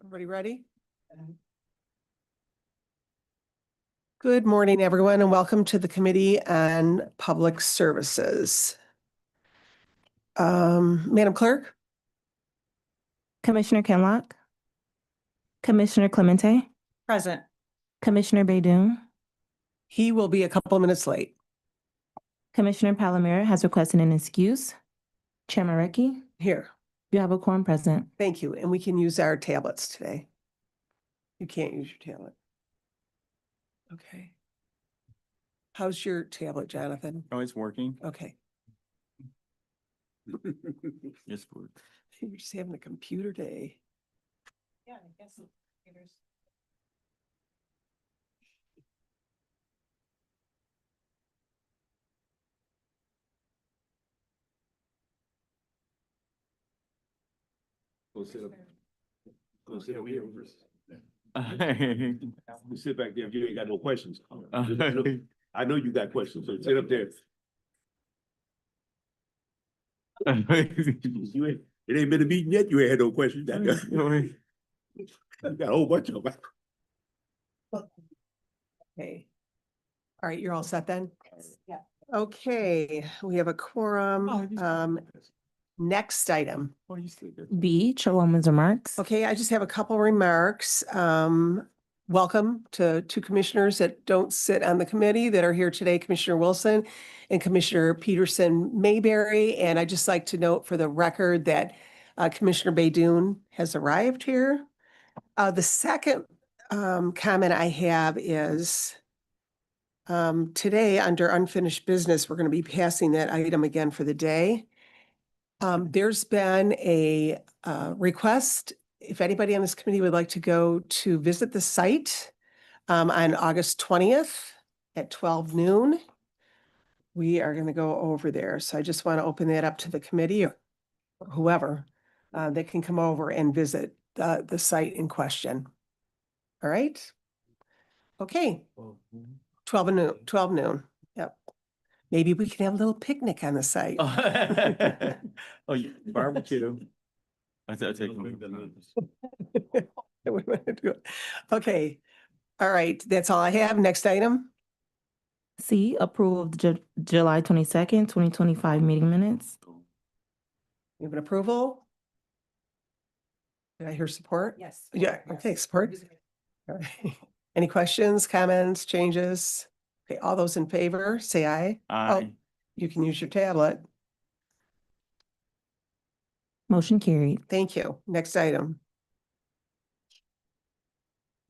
Everybody ready? Good morning, everyone, and welcome to the Committee on Public Services. Madam Clerk? Commissioner Kenlock, Commissioner Clemente, Present. Commissioner Baydoun, He will be a couple minutes late. Commissioner Palomero has requested an excuse. Chairman Recchi, Here, you have a quorum present. thank you, and we can use our tablets today. You can't use your tablet. Okay. How's your tablet, Jonathan? Oh, it's working. Okay, It's good. you're just having a computer day. Yeah, I guess computers. Go sit up. Go sit over here. I You sit back there if you ain't got no questions. I know you got questions, so sit up there. You ain't, it ain't been a meeting yet, you ain't had no questions. You got a whole bunch of them. Okay. All right, you're all set then? Yeah. Okay, we have a quorum. Next item. B, Chairwoman's remarks. Okay, I just have a couple remarks. Welcome to two commissioners that don't sit on the committee that are here today, Commissioner Wilson and Commissioner Peterson Mayberry. And I'd just like to note for the record that Commissioner Baydoun has arrived here. The second comment I have is today under unfinished business, we're going to be passing that item again for the day. There's been a request, if anybody on this committee would like to go to visit the site on August 20th at 12 noon. We are going to go over there. So I just want to open that up to the committee or whoever that can come over and visit the site in question. All right. Okay. 12 noon, 12 noon. Yep. Maybe we can have a little picnic on the site. Oh, yeah, barbecue. I thought Okay. All right. That's all I have. Next item. C, approval of the July 22nd, 2025 meeting minutes. You have an approval? Did I hear support? Yes. Yeah. Okay. Support. All right. Any questions, comments, changes? Okay. All those in favor, say aye. Aye. You can use your tablet. Motion carried. Thank you. Next item.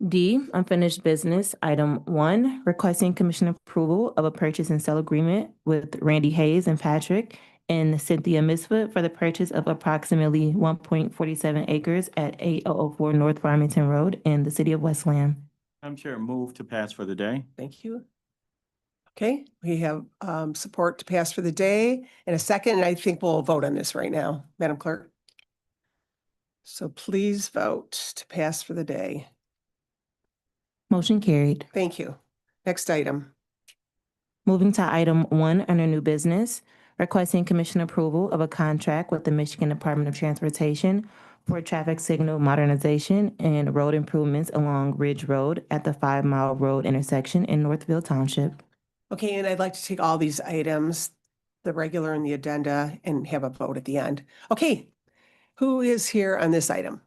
D, unfinished business. Item 1, requesting commission approval of a purchase and sale agreement with Randy Hayes and Patrick and Cynthia Misfoot for the purchase of approximately 1.47 acres at 8004 North Farmington Road in the city of Westland. I'm Chair, move to pass for the day. Thank you. Okay, we have support to pass for the day in a second, and I think we'll vote on this right now, Madam Clerk. So please vote to pass for the day. Motion carried. Thank you. Next item. Moving to item 1 under new business, requesting commission approval of a contract with the Michigan Department of Transportation for traffic signal modernization and road improvements along Ridge Road at the 5 Mile Road intersection in Northville Township. Okay, and I'd like to take all these items, the regular and the addenda, and have a vote at the end. Okay, who is here on this item?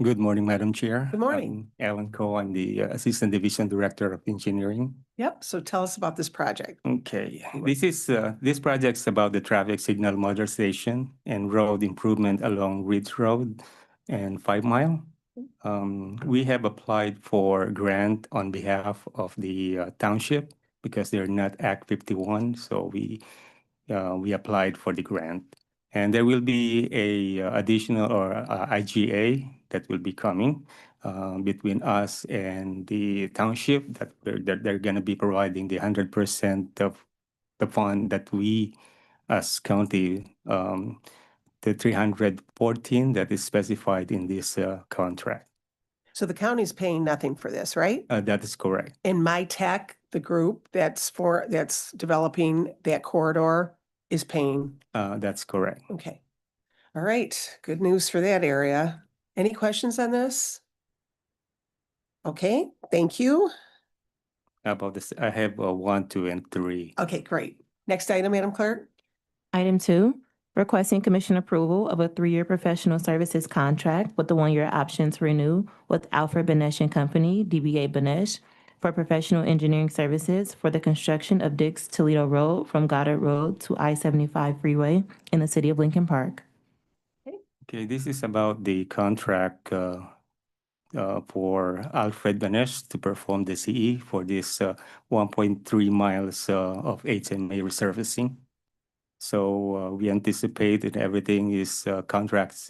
Good morning, Madam Chair. Good morning. I'm Alan Coe. I'm the Assistant Division Director of Engineering. Yep, so tell us about this project. Okay, this project's about the traffic signal modernization and road improvement along Ridge Road and 5 Mile. We have applied for a grant on behalf of the township because they're not Act 51, so we applied for the grant. And there will be a additional or IGA that will be coming between us and the township that they're going to be providing the 100% of the fund that we as county the 314 that is specified in this contract. So the county's paying nothing for this, right? That is correct. And My Tech, the group that's developing that corridor, is paying. That's correct. Okay. All right, good news for that area. Any questions on this? Okay, thank you. About this, I have 1, 2, and 3. Okay, great. Next item, Madam Clerk. Item 2, requesting commission approval of a 3-year professional services contract with the 1-year option to renew with Alfred Benesch and Company, DBA Benesch, for professional engineering services for the construction of Dix Toledo Road from Goddard Road to I-75 Freeway in the city of Lincoln Park. Okay, this is about the contract for Alfred Benesch to perform the CE for this 1.3 miles of HMA resurfacing. So we anticipate that everything is contracts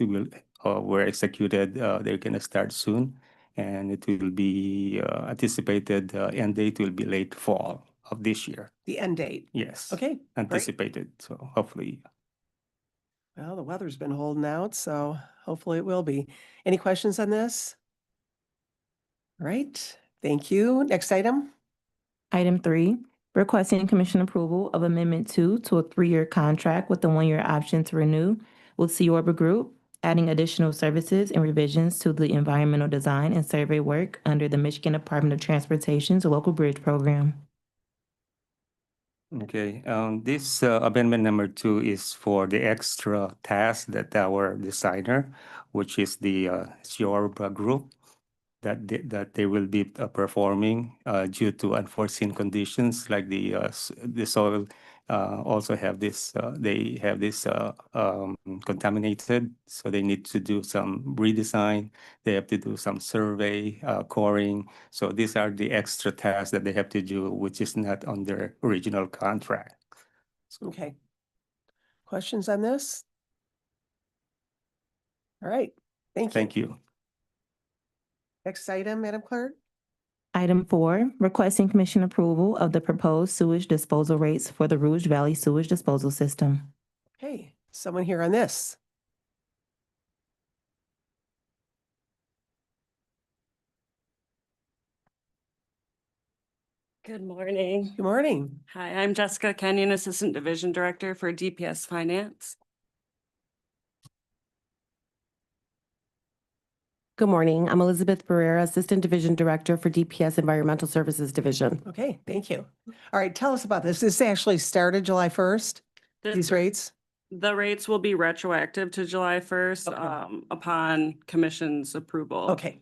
were executed. They're going to start soon, and it will be anticipated end date will be late fall of this year. The end date. Yes. Okay, Anticipated. So hopefully. well, the weather's been holding out, so hopefully it will be. Any questions on this? All right, thank you. Next item. Item 3, requesting commission approval of Amendment 2 to a 3-year contract with the 1-year option to renew with Seorba Group, adding additional services and revisions to the environmental design and survey work under the Michigan Department of Transportation's local bridge program. Okay, this amendment number 2 is for the extra task that our designer, which is the Seorba Group, that they will be performing due to unforeseen conditions like the soil also have this they have this contaminated, so they need to do some redesign. They have to do some survey, coring. So these are the extra tasks that they have to do, which is not on their original contract. Okay. Questions on this? All right, thank you. Thank you. Next item, Madam Clerk. Item 4, requesting commission approval of the proposed sewage disposal rates for the Rouge Valley Sewage Disposal System. Okay, someone here on this? Good morning. Good morning. Hi, I'm Jessica Kenyon, Assistant Division Director for DPS Finance. Good morning. I'm Elizabeth Barrera, Assistant Division Director for DPS Environmental Services Division. Okay, thank you. All right, tell us about this. This actually started July 1st, these rates? The rates will be retroactive to July 1st Okay. Upon commission's approval. Okay,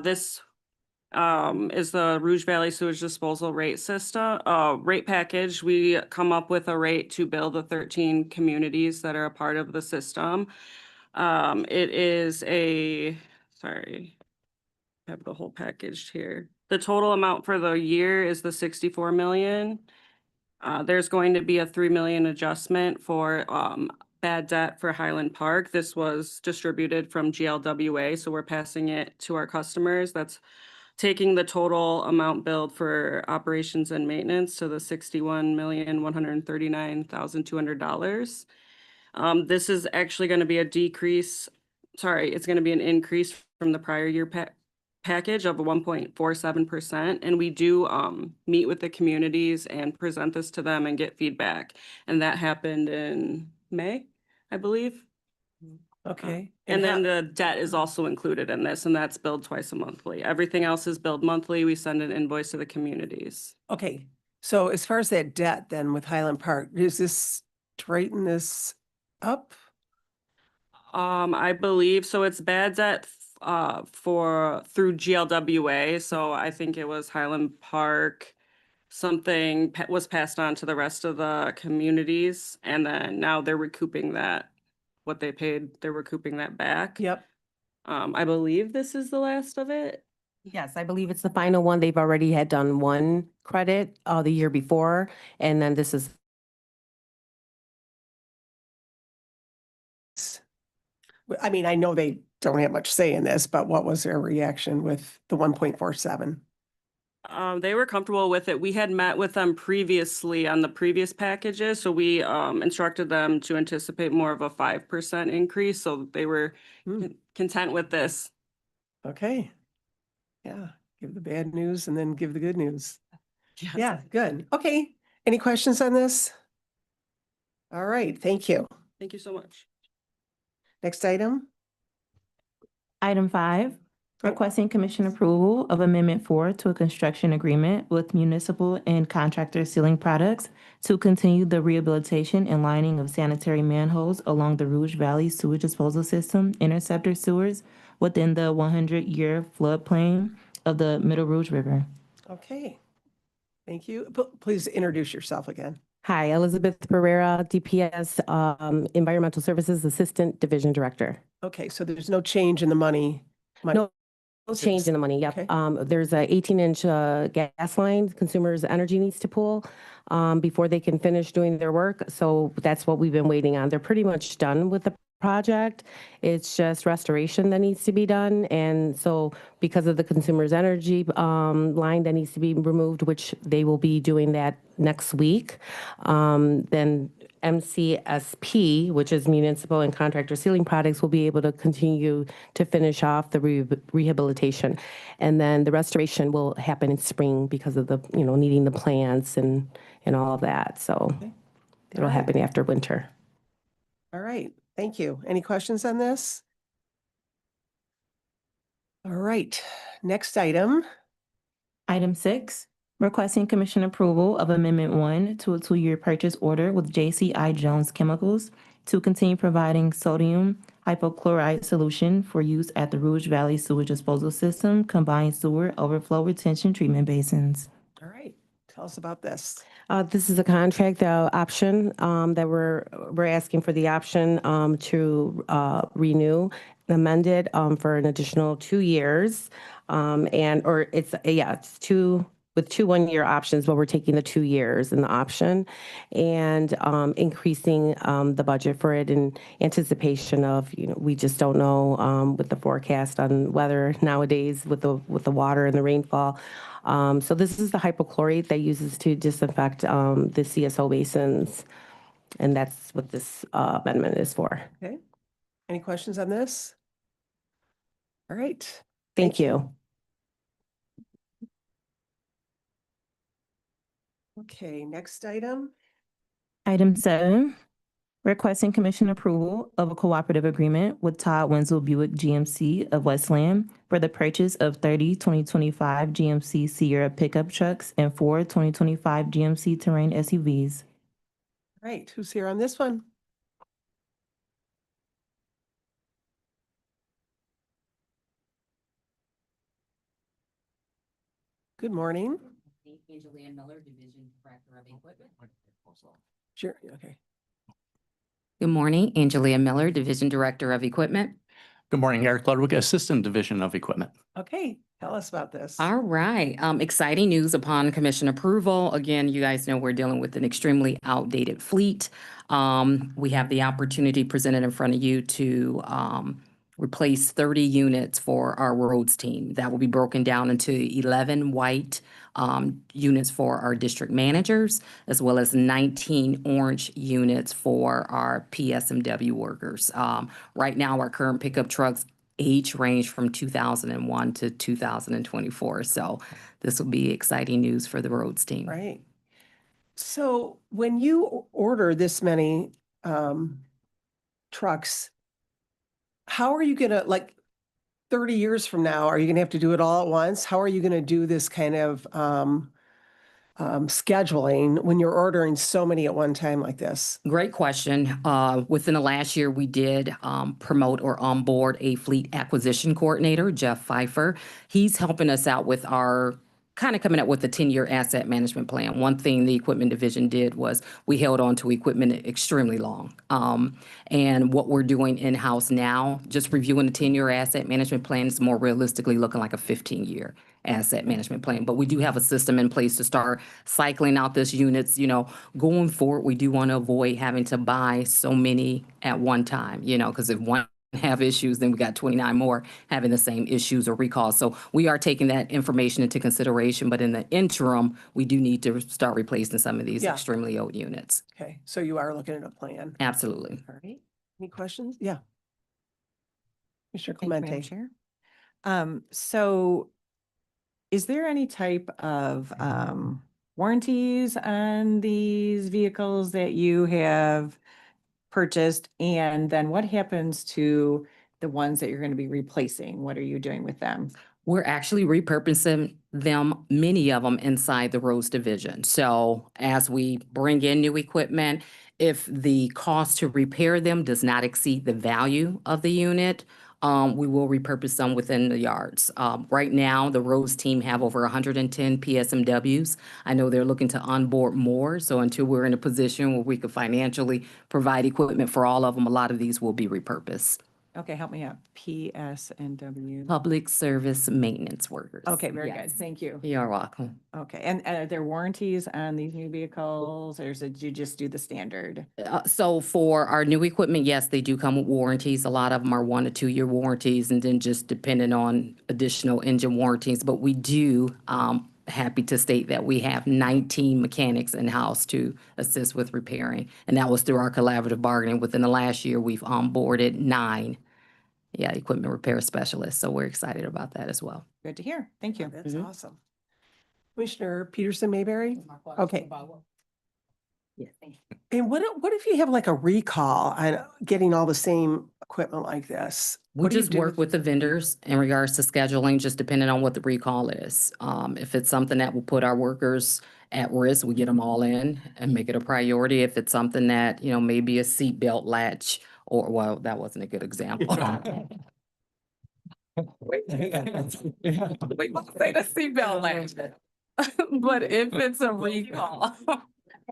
This is the Rouge Valley Sewage Disposal Rate System, rate package. We come up with a rate to bill the 13 communities that are a part of the system. It is sorry, I have the whole package here. The total amount for the year is the 64 million. There's going to be a 3 million adjustment for bad debt for Highland Park. This was distributed from GLWA, so we're passing it to our customers. That's taking the total amount billed for operations and maintenance to the $61,139,200. This is actually going to be it's going to be an increase from the prior year package of 1.47%. And we do meet with the communities and present this to them and get feedback. And that happened in May, I believe. okay. And then how- the debt is also included in this, and that's billed twice a monthly. Everything else is billed monthly. We send an invoice to the communities. Okay, so as far as that debt then with Highland Park, does this straighten this up? I believe so. It's bad debt through GLWA. So I think it was Highland Park. Something was passed on to the rest of the communities, and then now they're recouping that. What they paid, they're recouping that back. Yep, I believe this is the last of it. Yes, I believe it's the final one. They've already had done one credit the year before, and then this is I mean, I know they don't have much say in this, but what was their reaction with the 1.47? They were comfortable with it. We had met with them previously on the previous packages, so we instructed them to anticipate more of a 5% increase, so they were Hmm. content with this. Okay. Yeah, give the bad news and then give the good news. Yes. Yeah, good. Okay. Any questions on this? All right, thank you. Thank you so much. Next item? Item 5, Oh. requesting commission approval of Amendment 4 to a construction agreement with municipal and contractor sealing products to continue the rehabilitation and lining of sanitary manholes along the Rouge Valley Sewage Disposal System interceptor sewers within the 100-year floodplain of the Middle Rouge River. Okay. Thank you. Please introduce yourself again. Hi, Elizabeth Pereira, DPS Environmental Services Assistant Division Director. Okay, so there's no change in the money? No change in the money, Okay. yep. There's a 18-inch gas line Consumers Energy needs to pull before they can finish doing their work. So that's what we've been waiting on. They're pretty much done with the project. It's just restoration that needs to be done. And so because of the Consumers Energy line that needs to be removed, which they will be doing that next week, then MCSP, which is Municipal and Contractor Sealing Products, will be able to continue to finish off the rehabilitation. And then the restoration will happen in spring because of the, needing the plants and all of that. So it'll All right. happen after winter. All right, thank you. Any questions on this? All right, next item. Item 6, requesting commission approval of Amendment 1 to a 2-year purchase order with JCI Jones Chemicals to continue providing sodium hypochlorite solution for use at the Rouge Valley Sewage Disposal System combined sewer overflow retention treatment basins. All right, tell us about this. This is a contract option that we're asking for the option to renew, amend it for an additional 2 years. It's two with 2 1-year options, but we're taking the 2 years in the option and increasing the budget for it in anticipation of, we just don't know with the forecast on weather nowadays with the water and the rainfall. So this is the hypochlorite that uses to disinfect the CSO basins. And that's what this amendment is for. Okay, any questions on this? All right. Thank you. Okay, next item. Item 7, requesting commission approval of a cooperative agreement with Todd Wenzel Buick GMC of Westland for the purchase of 30 2025 GMC Sierra pickup trucks and 4 2025 GMC Terrain SUVs. All right, who's here on this one? Good morning. Angelia Miller, Division Director of Equipment. Sure, okay. Good morning, Angelia Miller, Division Director of Equipment. Good morning, Eric Ludwig, Assistant Division of Equipment. Okay, tell us about this. All right, exciting news upon commission approval. Again, you guys know we're dealing with an extremely outdated fleet. We have the opportunity presented in front of you to replace 30 units for our roads team. That will be broken down into 11 white units for our district managers, as well as 19 orange units for our PSMW workers. Right now, our current pickup trucks age range from 2001 to 2024. So this will be exciting news for the roads team. Right. So when you order this many trucks, how are you gonna, 30 years from now, are you gonna have to do it all at once? How are you gonna do this kind of scheduling when you're ordering so many at one time like this? Great question. Within the last year, we did promote or onboard a fleet acquisition coordinator, Jeff Pfeiffer. He's helping us out with our kind of coming up with a 10-year asset management plan. One thing the equipment division did was we held on to equipment extremely long. And what we're doing in-house now, just reviewing the 10-year asset management plan is more realistically looking like a 15-year asset management plan. But we do have a system in place to start cycling out these units. Going forward, we do want to avoid having to buy so many at one time, because if one have issues, then we got 29 more having the same issues or recalls. So we are taking that information into consideration, but in the interim, we do need to start replacing some of these Yeah. extremely old units. Okay, so you are looking at a plan. Absolutely. All right. Any questions? Yeah. Commissioner Thank you, Madam Clemente. Chair. So is there any type of warranties on these vehicles that you have purchased? And then what happens to the ones that you're going to be replacing? What are you doing with them? We're actually repurposing them, many of them inside the roads division. So as we bring in new equipment, if the cost to repair them does not exceed the value of the unit, we will repurpose them within the yards. Right now, the roads team have over 110 PSMWs. I know they're looking to onboard more. So until we're in a position where we could financially provide equipment for all of them, a lot of these will be repurposed. Okay, help me out. PSNW. Public service maintenance workers. Okay, very good. Yes. Thank you. You're welcome. Okay, and are there warranties on these new vehicles, or did you just do the standard? So for our new equipment, yes, they do come with warranties. A lot of them are 1 to 2 year warranties, and then just depending on additional engine warranties. But we do, happy to state that we have 19 mechanics in-house to assist with repairing. And that was through our collaborative bargaining. Within the last year, we've onboarded 9, equipment repair specialists. So we're excited about that as well. Good to hear. Thank you. That's awesome. Commissioner Peterson Mayberry? Okay. And what if you have like a recall on getting all the same equipment like this? We What do you just do work with the vendors in regards to scheduling, just depending on what the recall is. If it's something that will put our workers at risk, we get them all in and make it a priority. If it's something that, maybe a seatbelt latch or, well, that wasn't a good example. Wait, say the seatbelt latch. But if it's a recall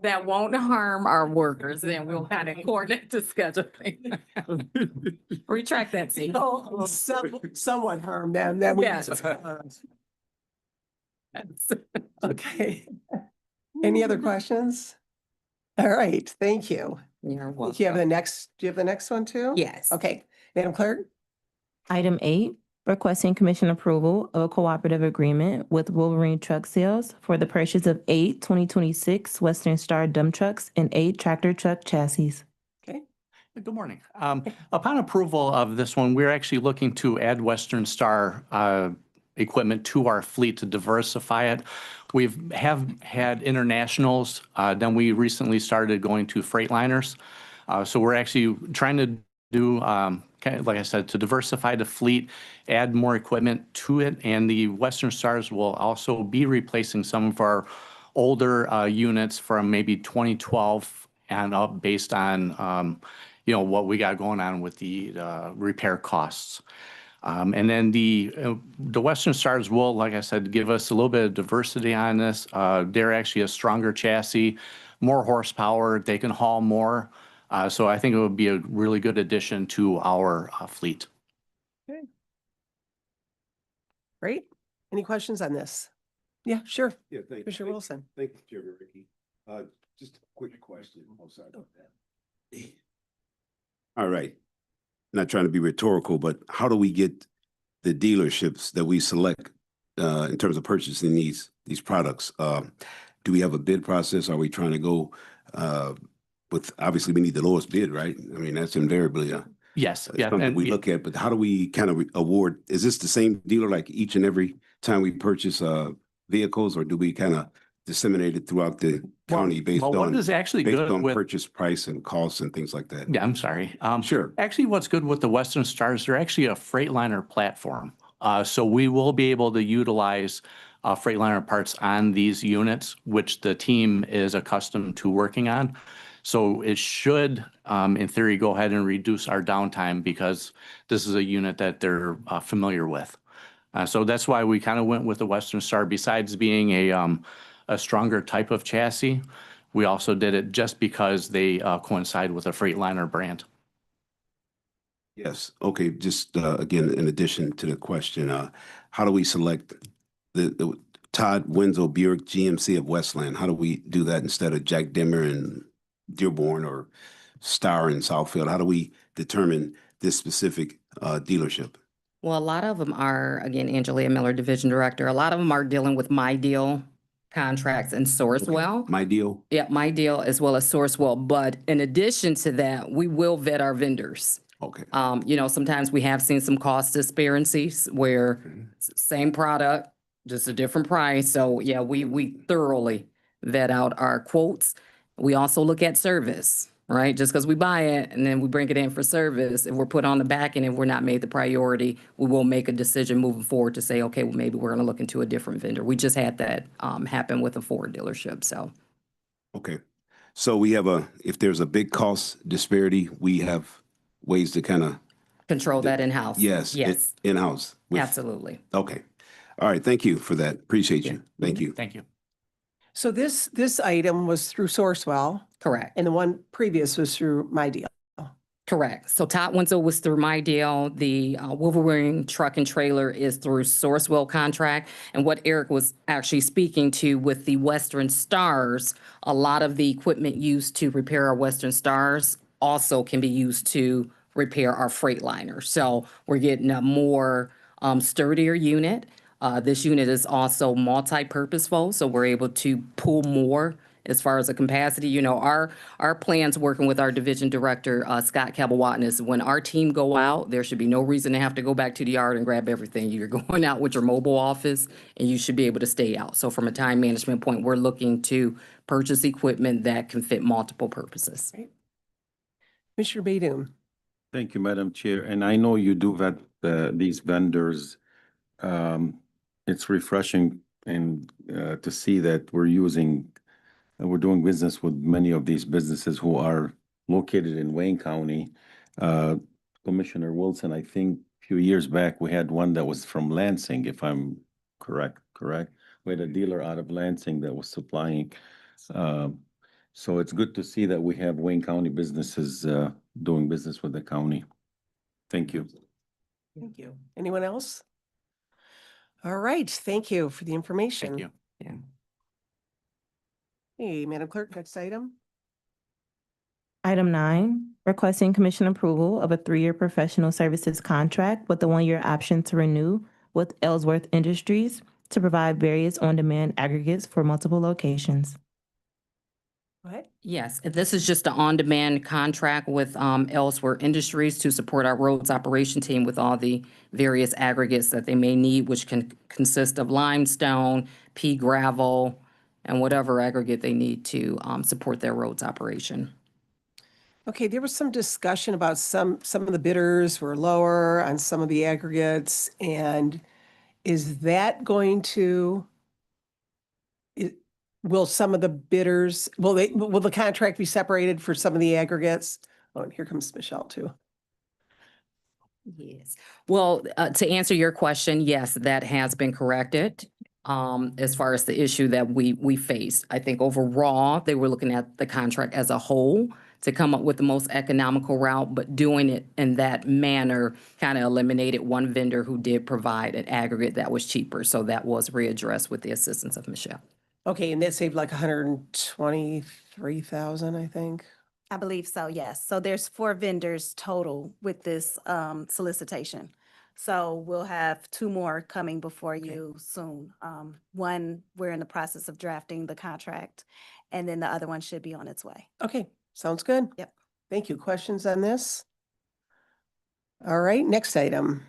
that won't harm our workers, then we'll kind of coordinate to scheduling. Retract that seatbelt. Oh, somewhat harm them, that we. Yes. Okay. Any other questions? All right, thank you. You're welcome. Do you have the next one too? Yes. Okay, Madam Clerk? Item 8, requesting commission approval of a cooperative agreement with Wolverine Truck Sales for the purchase of 8 2026 Western Star dump trucks and 8 tractor truck chassis. Okay. Good morning. Upon approval of this one, we're actually looking to add Western Star equipment to our fleet to diversify it. We've had internationals, then we recently started going to Freightliners. So we're actually trying to do, like I said, to diversify the fleet, add more equipment to it, and the Western Stars will also be replacing some of our older units from maybe 2012 and up based on, what we got going on with the repair costs. And then the Western Stars will, like I said, give us a little bit of diversity on this. They're actually a stronger chassis, more horsepower, they can haul more. So I think it would be a really good addition to our fleet. Okay. Great. Any questions on this? Yeah, sure. Yeah, thank you. Commissioner Wilson. Thank you, Chairman Ricky. Just a quick question. Oh, sorry about that. All right. Not trying to be rhetorical, but how do we get the dealerships that we select in terms of purchasing these products? Do we have a bid process? Are we trying to go with, obviously we need the lowest bid, right? I mean, that's invariably Yes, yeah. something And we look at, but how do we kind of award? Is this the same dealer like each and every time we purchase vehicles, or do we kind of disseminate it throughout the county based what on is actually good with, purchase price and costs and things like that? yeah, I'm sorry. Sure. Actually, what's good with the Western Stars, they're actually a Freightliner platform. So we will be able to utilize Freightliner parts on these units, which the team is accustomed to working on. So it should, in theory, go ahead and reduce our downtime because this is a unit that they're familiar with. So that's why we kind of went with the Western Star. Besides being a stronger type of chassis, we also did it just because they coincide with a Freightliner brand. Yes. Okay. Just again, in addition to the question, how do we select the Todd Wenzel Buick GMC of Westland? How do we do that instead of Jack Dimmer and Dearborn or Star in Southfield? How do we determine this specific dealership? Well, a lot of them are, again, Angelia Miller, Division Director, a lot of them are dealing with My Deal contracts and Sourcewell. My Deal? Yeah, My Deal as well as Sourcewell. But in addition to that, we will vet our vendors. Okay. Sometimes we have seen some cost disparities where same product, just a different price. So yeah, we thoroughly vet out our quotes. We also look at service, right? Just because we buy it and then we bring it in for service, if we're put on the back end and we're not made the priority, we will make a decision moving forward to say, okay, well, maybe we're going to look into a different vendor. We just had that happen with a Ford dealership, so. Okay. So if there's a big cost disparity, we have ways to kind of. Control that in-house. Yes. Yes, In-house. absolutely. Okay. All right. Thank you for that. Appreciate you. Thank you. Thank you. So this item was through Sourcewell, Correct. and the one previous was through My Deal. Correct. So Todd Wenzel was through My Deal. The Wolverine truck and trailer is through Sourcewell contract. And what Eric was actually speaking to with the Western Stars, a lot of the equipment used to repair our Western Stars also can be used to repair our Freightliner. So we're getting a more sturdier unit. This unit is also multi-purposeful, so we're able to pull more as far as the capacity. You know, our plans working with our division director, Scott Cabawatton, is when our team go out, there should be no reason to have to go back to the yard and grab everything. You're going out with your mobile office and you should be able to stay out. So from a time management point, we're looking to purchase equipment that can fit multiple purposes. Commissioner Baydun. Thank you, Madam Chair. And I know you do vet these vendors. It's refreshing and to see that we're doing business with many of these businesses who are located in Wayne County. Commissioner Wilson, I think a few years back, we had one that was from Lansing, if I'm correct? We had a dealer out of Lansing that was supplying. So it's good to see that we have Wayne County businesses doing business with the county. Thank you. Thank you. Anyone else? All right, thank you for the information. Thank you. Hey, Madam Clerk, next item. Item 9, requesting commission approval of a 3-year professional services contract with a 1-year option to renew with Ellsworth Industries to provide various on-demand aggregates for multiple locations. What? Yes, this is just an on-demand contract with Ellsworth Industries to support our roads operation team with all the various aggregates that they may need, which can consist of limestone, pea gravel, and whatever aggregate they need to support their roads operation. Okay, there was some discussion about some of the bidders were lower on some of the aggregates, and is that going to, will some of the bidders, will the contract be separated for some of the aggregates? Oh, and here comes Michelle too. Yes. Well, to answer your question, yes, that has been corrected. As far as the issue that we faced, I think overall, they were looking at the contract as a whole to come up with the most economical route, but doing it in that manner kind of eliminated one vendor who did provide an aggregate that was cheaper. So that was readdressed with the assistance of Michelle. Okay, and that saved like 123,000, I think. I believe so, yes. So there's 4 vendors total with this solicitation. So we'll have 2 more coming before you soon. One, we're in the process of drafting the contract, and then the other one should be on its way. Okay, sounds good. Yep. Thank you. Questions on this? All right, next item.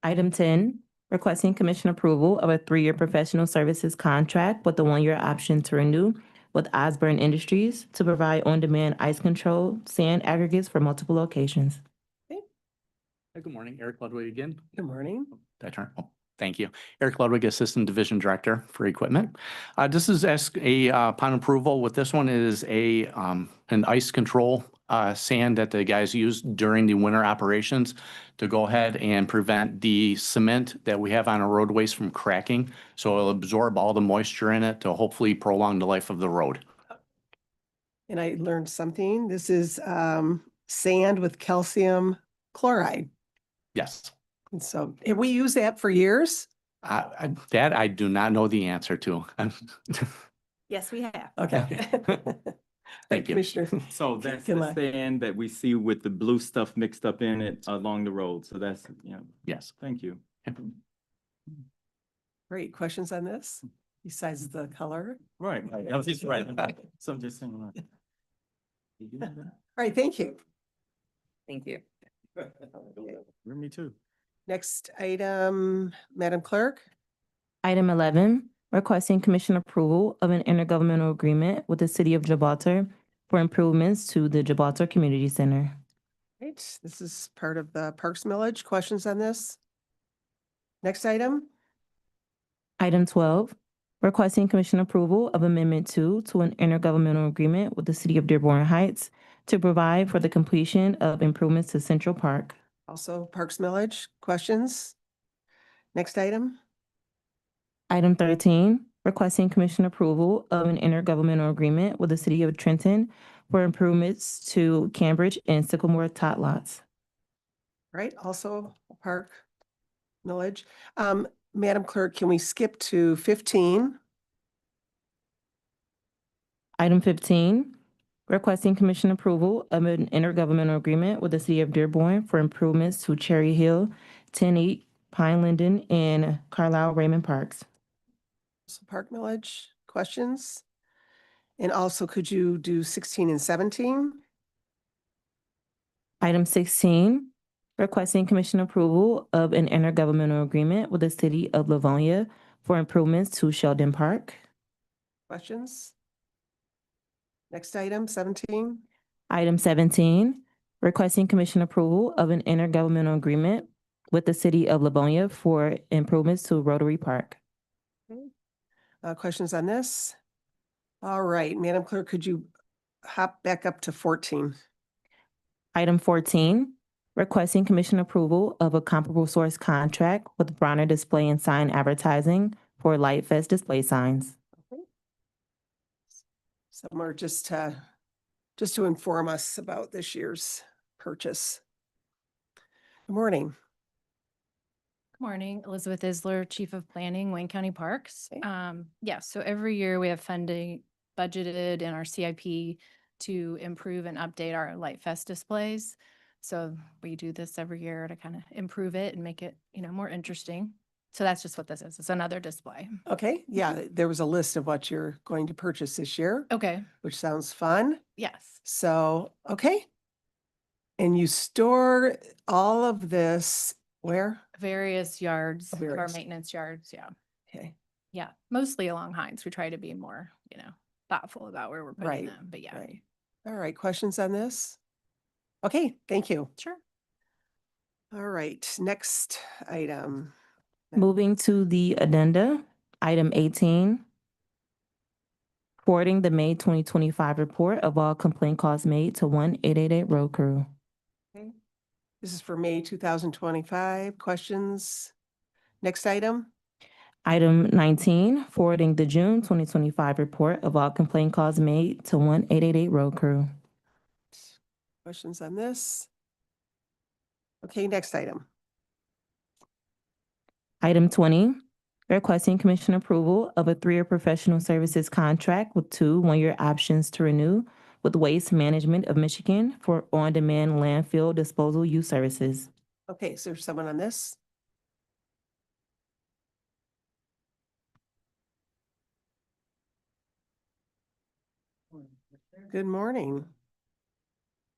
Item 10, requesting commission approval of a 3-year professional services contract with a 1-year option to renew with Osborne Industries to provide on-demand ice control sand aggregates for multiple locations. Good morning, Eric Ludwig again. Good morning. Did I turn? Oh, thank you. Eric Ludwig, Assistant Division Director for Equipment. This is upon approval. With this one is an ice control sand that the guys use during the winter operations to go ahead and prevent the cement that we have on our roadways from cracking. So it'll absorb all the moisture in it to hopefully prolong the life of the road. And I learned something. This is sand with calcium chloride. Yes. And so have we used that for years? That I do not know the answer to. Yes, we have. Okay. Thank you. Commissioner. So that's Can the I- sand that we see with the blue stuff mixed up in it along the road. So that's, Yes. thank you. Great. Questions on this besides the color? Right, I was just right. So I'm just saying. All right, thank you. Thank you. Me too. Next item, Madam Clerk. Item 11, requesting commission approval of an intergovernmental agreement with the city of Gibraltar for improvements to the Gibraltar Community Center. Right, this is part of the Parks Millage. Questions on this? Next item, Item 12, requesting commission approval of Amendment 2 to an intergovernmental agreement with the city of Dearborn Heights to provide for the completion of improvements to Central Park. also Parks Millage. Questions? Next item, Item 13, requesting commission approval of an intergovernmental agreement with the city of Trenton for improvements to Cambridge and Sycamore tot lots. right, also Park Millage. Madam Clerk, can we skip to 15? Item 15, requesting commission approval of an intergovernmental agreement with the city of Dearborn for improvements to Cherry Hill, 10-8, Pine Linden, and Carlisle Raymond Parks. So Park Millage. Questions? And also, could you do 16 and 17? Item 16, requesting commission approval of an intergovernmental agreement with the city of Livonia for improvements to Sheldon Park. Questions? Next item, 17. Item 17, requesting commission approval of an intergovernmental agreement with the city of Livonia for improvements to Rotary Park. Questions on this? All right, Madam Clerk, could you hop back up to 14? Item 14, requesting commission approval of a comparable source contract with Bronner Display and Sign Advertising for Light Fest display signs. Some are just to inform us about this year's purchase. Good morning. Good morning, Elizabeth Isler, Chief of Planning, Wayne County Parks. Okay. Yeah, so every year we have funding budgeted in our CIP to improve and update our Light Fest displays. So we do this every year to kind of improve it and make it, more interesting. So that's just what this is. It's another display. Okay, yeah, there was a list of what you're going to purchase this year, Okay, which sounds fun. yes. So, okay. And you store all of this where? Various yards, of our Various. maintenance yards, yeah. Okay, Yeah, mostly along Hines. We try to be more, thoughtful about where we're putting Right, them, but yeah. right. All right, questions on this? Okay, thank you. Sure. All right, next item. Moving to the addenda, item 18, forwarding the May 2025 report of all complaint calls made to 1-888 Road Crew. Okay. This is for May 2025. Questions? Next item? Item 19, forwarding the June 2025 report of all complaint calls made to 1-888 Road Crew. Questions on this? Okay, next item. Item 20, requesting commission approval of a 3-year professional services contract with 2 one-year options to renew with Waste Management of Michigan for on-demand landfill disposal use services. Okay, is there someone on this? Good morning.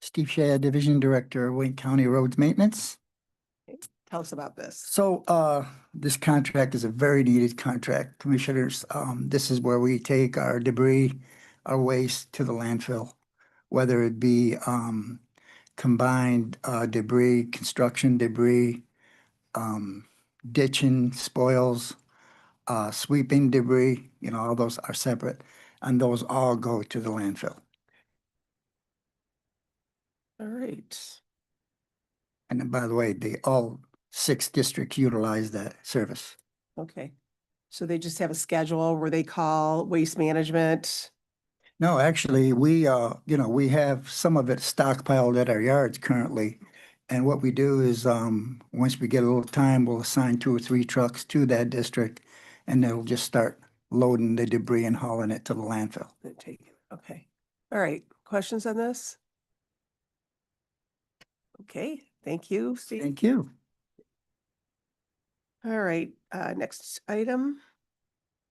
Steve Shea, Division Director, Wayne County Roads Maintenance. Tell us about this. So this contract is a very needed contract, Commissioners. This is where we take our debris, our waste to the landfill, whether it be combined debris, construction debris, ditching, spoils, sweeping debris, all those are separate, and those all go to the landfill. All right. And then, by the way, all 6 districts utilize that service. Okay. So they just have a schedule where they call Waste Management. No, actually, we have some of it stockpiled at our yards currently. And what we do is, once we get a little time, we'll assign 2 or 3 trucks to that district, and they'll just start loading the debris and hauling it to the landfill. They take it. Okay. All right, questions on this? Okay, thank you, Steve. Thank you. All right, next item.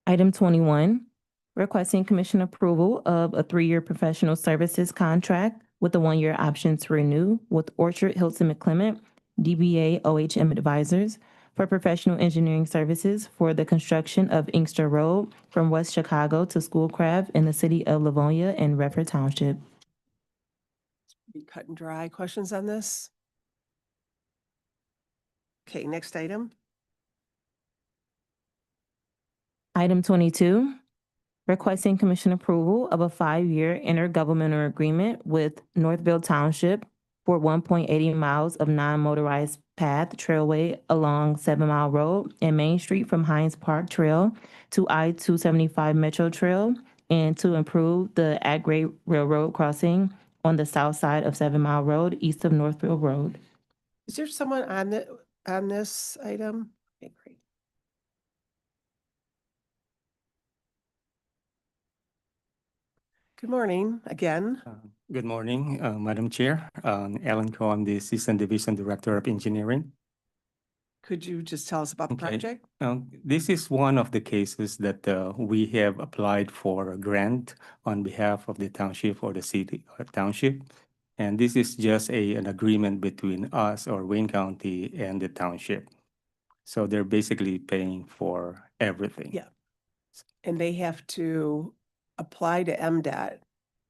Item 21, requesting commission approval of a 3-year professional services contract with a 1-year option to renew with Orchard Hilton McClement, DBA OHM Advisors, for professional engineering services for the construction of Inkster Road from West Chicago to Schoolcraft in the city of Livonia and Redford Township. Be cut and dry. Questions on this? Okay, next item. Item 22, requesting commission approval of a 5-year intergovernmental agreement with Northville Township for 1.80 miles of non-motorized path trailway along 7 Mile Road and Main Street from Hines Park Trail to I-275 Metro Trail, and to improve the at-grade railroad crossing on the south side of 7 Mile Road, east of Northville Road. Is there someone on this item? Okay, great. Good morning again. Good morning, Madam Chair. Alan Coe, I'm the Assistant Division Director of Engineering. Could you just tell us about the Okay. project? This is one of the cases that we have applied for a grant on behalf of the township or the city or township. And this is just an agreement between us or Wayne County and the township. So they're basically paying for everything. Yeah. And they have to apply to MDOT.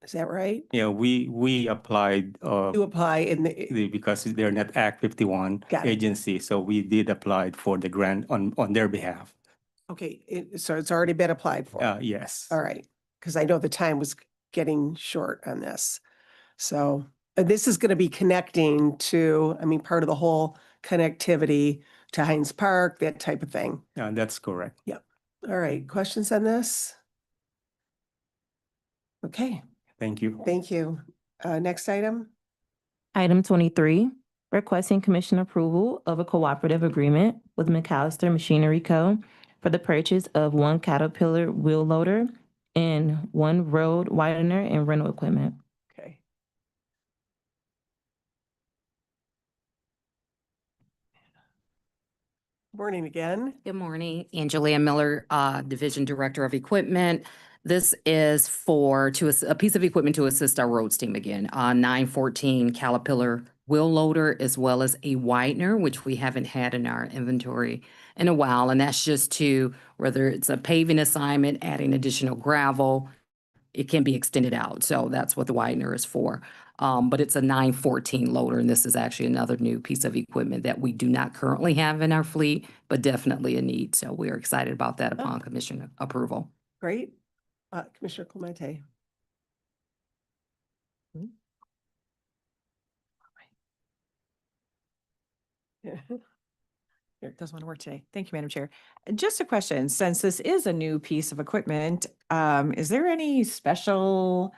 Is that right? Yeah, we applied You apply in the, because they're not Act 51 Got it. agency, so we did apply for the grant on their behalf. okay, so it's already been applied for. Yes. All right, because I know the time was getting short on this. So this is going to be connecting to, I mean, part of the whole connectivity to Hines Park, that type of thing. That's correct. All right, questions on this? Okay, Thank you. thank you. Next item? Item 23, requesting commission approval of a cooperative agreement with McAllister Machinery Co. for the purchase of 1 Caterpillar wheel loader and 1 road widener and rental equipment. Okay. Morning again. Good morning, Angelia Miller, Division Director of Equipment. This is for a piece of equipment to assist our roads team again. 914 Caterpillar wheel loader, as well as a widener, which we haven't had in our inventory in a while. And that's just to, whether it's a paving assignment, adding additional gravel, it can be extended out. So that's what the widener is for. But it's a 914 loader, and this is actually another new piece of equipment that we do not currently have in our fleet, but definitely a need. So we're excited about that upon commission approval. Great. Commissioner Clemente. It doesn't want to work today. Thank you, Madam Chair. Just a question, since this is a new piece of equipment, is there any special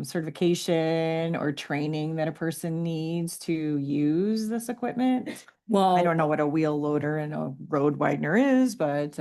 certification or training that a person needs to use this equipment? Well, I don't know what a wheel loader and a road widener is, but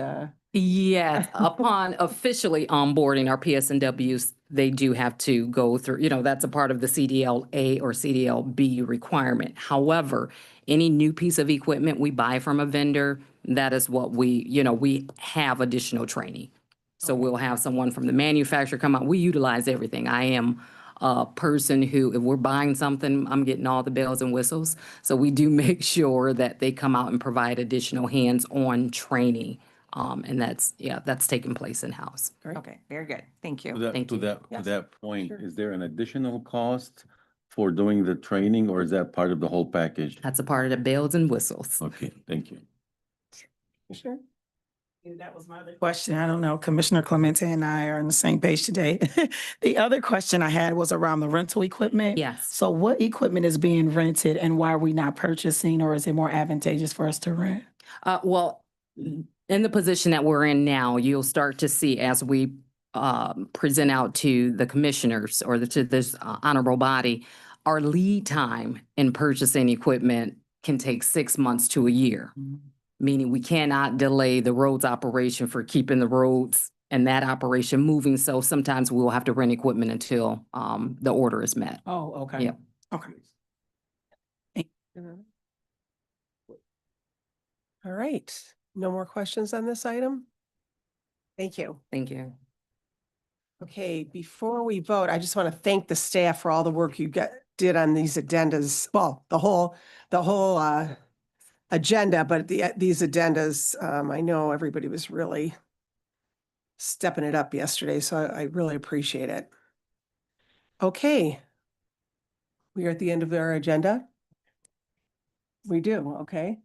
yes, upon officially onboarding our PSNWs, they do have to go through, that's a part of the CDL-A or CDL-B requirement. However, any new piece of equipment we buy from a vendor, that is what we have additional training. So we'll have someone from the manufacturer come out. We utilize everything. I am a person who, if we're buying something, I'm getting all the bells and whistles. So we do make sure that they come out and provide additional hands-on training. And that's taking place in-house. okay, very good. Thank you. Thank you. To Yes, that point, sure. is there an additional cost for doing the training, or is that part of the whole package? That's a part of the bells and whistles. Okay, thank you. Commissioner? That was my other question. I don't know, Commissioner Clemente and I are on the same page today. The other question I had was around the rental equipment. Yes. So what equipment is being rented and why are we not purchasing, or is it more advantageous for us to rent? Well, in the position that we're in now, you'll start to see as we present out to the commissioners or to this honorable body, our lead time in purchasing equipment can take 6 months to a year. Meaning we cannot delay the roads operation for keeping the roads and that operation moving. So sometimes we'll have to rent equipment until the order is met. Oh, okay. Yeah. Okay. All right. No more questions on this item? Thank you. Thank you. Okay, before we vote, I just want to thank the staff for all the work you did on these addendas. Well, the whole agenda, but these addendas, I know everybody was really stepping it up yesterday, so I really appreciate it. Okay. We are at the end of our agenda. We do, okay.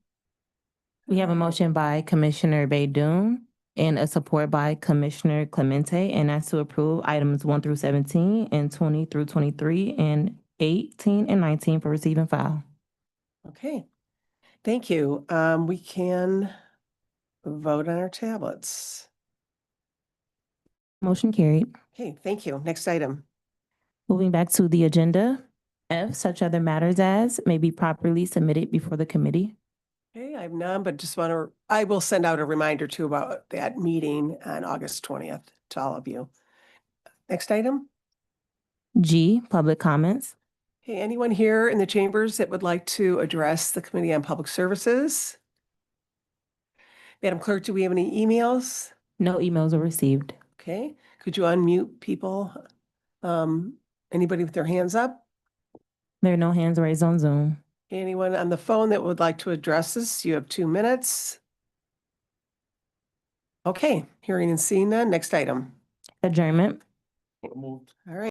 We have a motion by Commissioner Baydun and a support by Commissioner Clemente, and that's to approve items 1 through 17 and 20 through 23 and 18 and 19 for receive and file. Okay, thank you. We can vote on our tablets. Motion carried. Okay, thank you. Next item. Moving back to the agenda, F, such other matters as may be properly submitted before the committee. Okay, I have none, but just want to, I will send out a reminder too about that meeting on August 20th to all of you. Next item. G, public comments. Okay, anyone here in the chambers that would like to address the Committee on Public Services? Madam Clerk, do we have any emails? No emails were received. Okay, could you unmute people? Anybody with their hands up? There are no hands raised on Zoom. Anyone on the phone that would like to address us? You have 2 minutes. Okay, hearing and seeing none. Next item. Adjournment. All right.